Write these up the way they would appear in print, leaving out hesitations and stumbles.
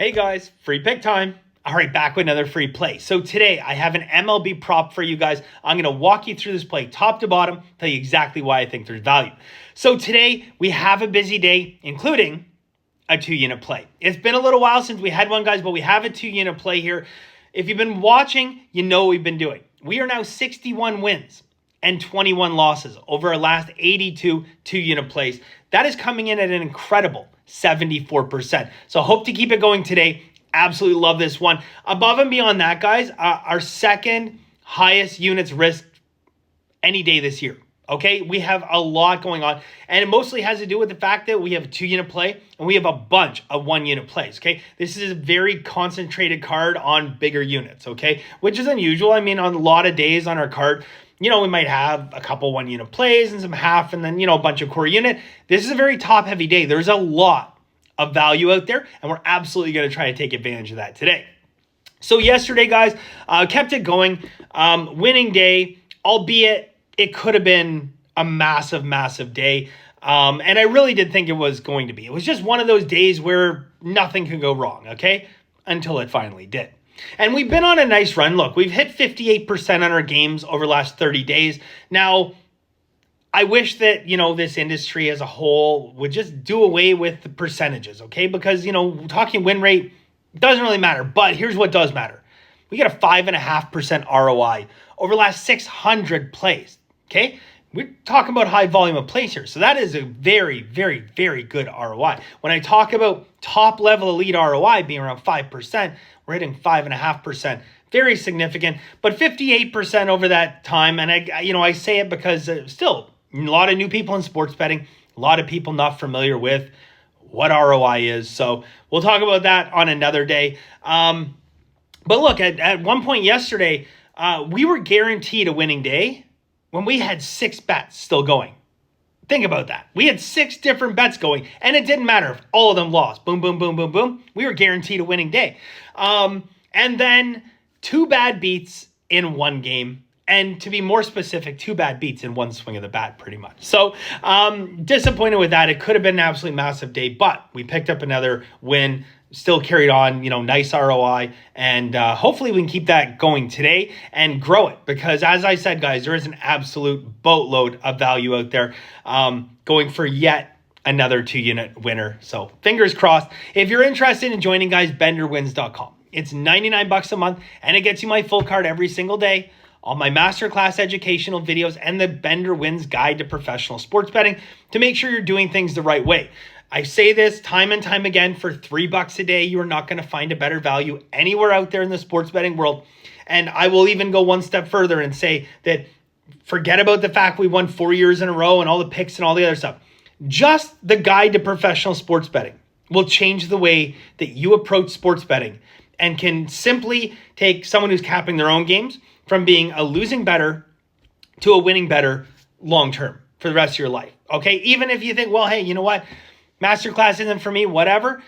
Hey guys, free pick time. All right, back with another free play. So today I have an MLB prop for you guys. I'm going to walk you through this play top to bottom, tell you exactly why I think there's value. So today we have a busy day, including a 2-unit play. It's been a little while since we had one, guys, but we have a 2-unit play here. If you've been watching, you know what we've been doing. We are now 61 wins and 21 losses over our last 82 2-unit plays. That is coming in at an incredible 74%. So hope to keep it going today. Absolutely love this one. Above and beyond that, guys, our second highest units risk any day this year. Okay, we have a lot going on, and it mostly has to do with the fact that we have a 2-unit play and we have a bunch of 1-unit plays. Okay, this is a very concentrated card on bigger units. Okay, which is unusual. I mean, on a lot of days on our card, we might have a couple 1-unit plays and some half, and then a bunch of core unit. This is a very top heavy day. There's a lot of value out there, and we're absolutely going to try to take advantage of that today. So yesterday, guys, kept it going. Winning day, albeit it could have been a massive day. And I really did think it was going to be. It was just one of those days where nothing could go wrong, okay? Until it finally did. And we've been on a nice run. Look, we've hit 58% on our games over the last 30 days. Now, I wish that, this industry as a whole would just do away with the percentages, okay? Because, talking win rate doesn't really matter. But here's what does matter. We got a 5.5% ROI over the last 600 plays, okay? We're talking about high volume of plays here. So that is a very, very, very good ROI. When I talk about top level elite ROI being around 5%, we're hitting 5.5%. Very significant, but 58% over that time. And I say it because still a lot of new people in sports betting, a lot of people not familiar with what ROI is. So we'll talk about that on another day. But look, at one point yesterday, we were guaranteed a winning day when we had 6 bets still going. Think about that. We had 6 different bets going, and it didn't matter if all of them lost. Boom, boom, boom, boom, boom. We were guaranteed a winning day. And then 2 bad beats in one game. And to be more specific, 2 bad beats in one swing of the bat, pretty much. So disappointed with that. It could have been an absolutely massive day, but we picked up another win. Still carried on, nice ROI, and hopefully we can keep that going today and grow it, because as I said, guys, there is an absolute boatload of value out there going for yet another 2-unit winner. So fingers crossed. If you're interested in joining, guys, benderwins.com. It's $99 a month, and it gets you my full card every single day, all my masterclass educational videos, and the Bender Wins Guide to Professional Sports Betting to make sure you're doing things the right way. I say this time and time again, for $3 a day, you are not going to find a better value anywhere out there in the sports betting world. And I will even go one step further and say that forget about the fact we won 4 years in a row and all the picks and all the other stuff. Just the guide to professional sports betting will change the way that you approach sports betting and can simply take someone who's capping their own games from being a losing bettor to a winning bettor long-term for the rest of your life. Okay, even if you think, well, hey, you know what? Masterclass isn't for me, whatever.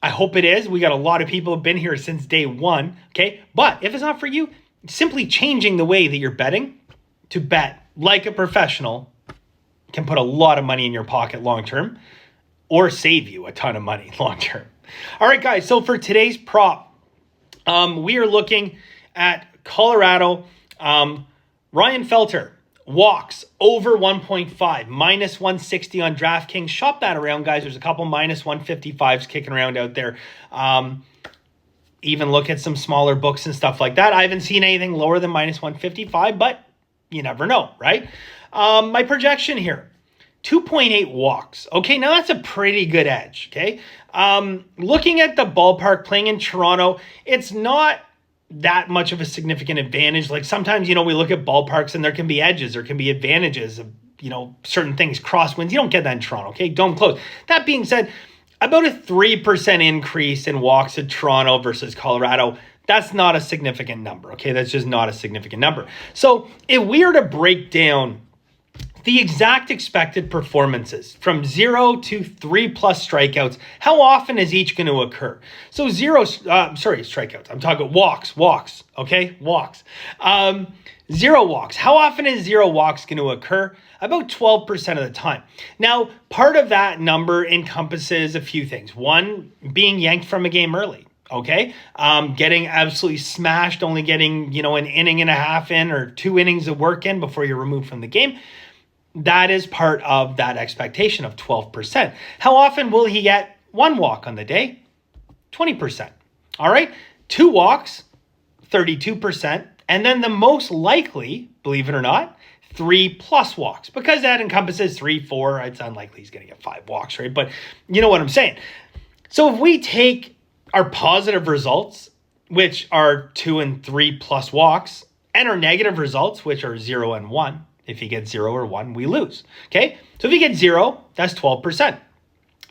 I hope it is. We got a lot of people who have been here since day one, okay? But if it's not for you, simply changing the way that you're betting to bet like a professional can put a lot of money in your pocket long-term or save you a ton of money long-term. All right, guys, so for today's prop, we are looking at Colorado. Ryan Felter walks over 1.5, minus 160 on DraftKings. Shop that around, guys. There's a couple minus 155s kicking around out there. Even look at some smaller books and stuff like that. I haven't seen anything lower than minus 155, but you never know, right? My projection here, 2.8 walks. Okay, now that's a pretty good edge, okay? Looking at the ballpark, playing in Toronto, it's not that much of a significant advantage. Like sometimes, we look at ballparks and there can be edges, there can be advantages of, certain things, crosswinds. You don't get that in Toronto, okay? Don't close. That being said, about a 3% increase in walks at Toronto versus Colorado, that's not a significant number, okay? That's just not a significant number. So if we were to break down the exact expected performances from 0 to 3+ strikeouts. How often is each going to occur? So strikeouts. I'm talking walks, okay? Walks. 0 walks. How often is 0 walks going to occur? About 12% of the time. Now, part of that number encompasses a few things. One, being yanked from a game early. Okay, getting absolutely smashed, only getting, an inning and a half in or 2 innings of work in before you're removed from the game. That is part of that expectation of 12%. How often will he get 1 walk on the day? 20%. All right, 2 walks, 32%. And then the most likely, believe it or not, 3+ walks, because that encompasses 3, 4. It's unlikely he's going to get 5 walks, right? But you know what I'm saying. So if we take our positive results, which are 2 and 3+ walks, and our negative results, which are 0 and 1. If he gets 0 or 1, we lose. Okay, so if he gets 0, that's 12%.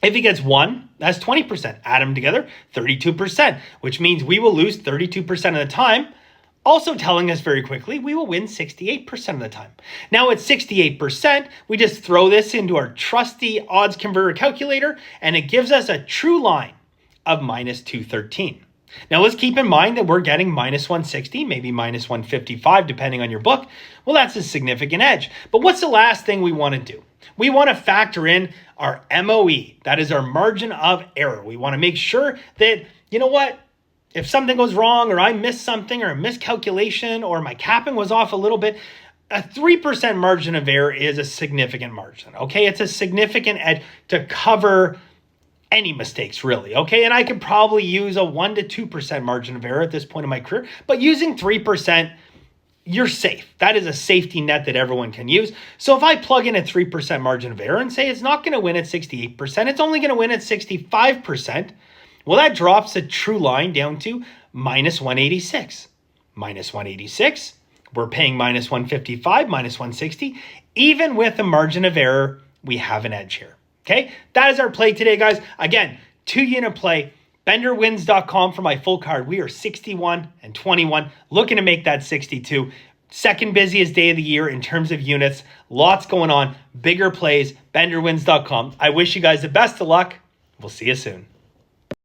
If he gets 1, that's 20%. Add them together, 32%, which means we will lose 32% of the time. Also telling us very quickly, we will win 68% of the time. Now at 68%, we just throw this into our trusty odds converter calculator, and it gives us a true line of -213. Now let's keep in mind that we're getting -160, maybe -155, depending on your book. Well, that's a significant edge. But what's the last thing we want to do? We want to factor in our MOE. That is our margin of error. We want to make sure that, if something goes wrong or I missed something or a miscalculation or my capping was off a little bit, a 3% margin of error is a significant margin, okay? It's a significant edge to cover any mistakes, really, okay? And I could probably use a 1 to 2% margin of error at this point in my career, but using 3%, you're safe. That is a safety net that everyone can use. So if I plug in a 3% margin of error and say it's not going to win at 68%, it's only going to win at 65%, well, that drops the true line down to -186. -186, we're paying -155, -160. Even with a margin of error, we have an edge here. Okay, that is our play today, guys. Again, 2-unit play, benderwins.com for my full card. We are 61 and 21, looking to make that 62. Second busiest day of the year in terms of units. Lots going on, bigger plays, benderwins.com. I wish you guys the best of luck. We'll see you soon.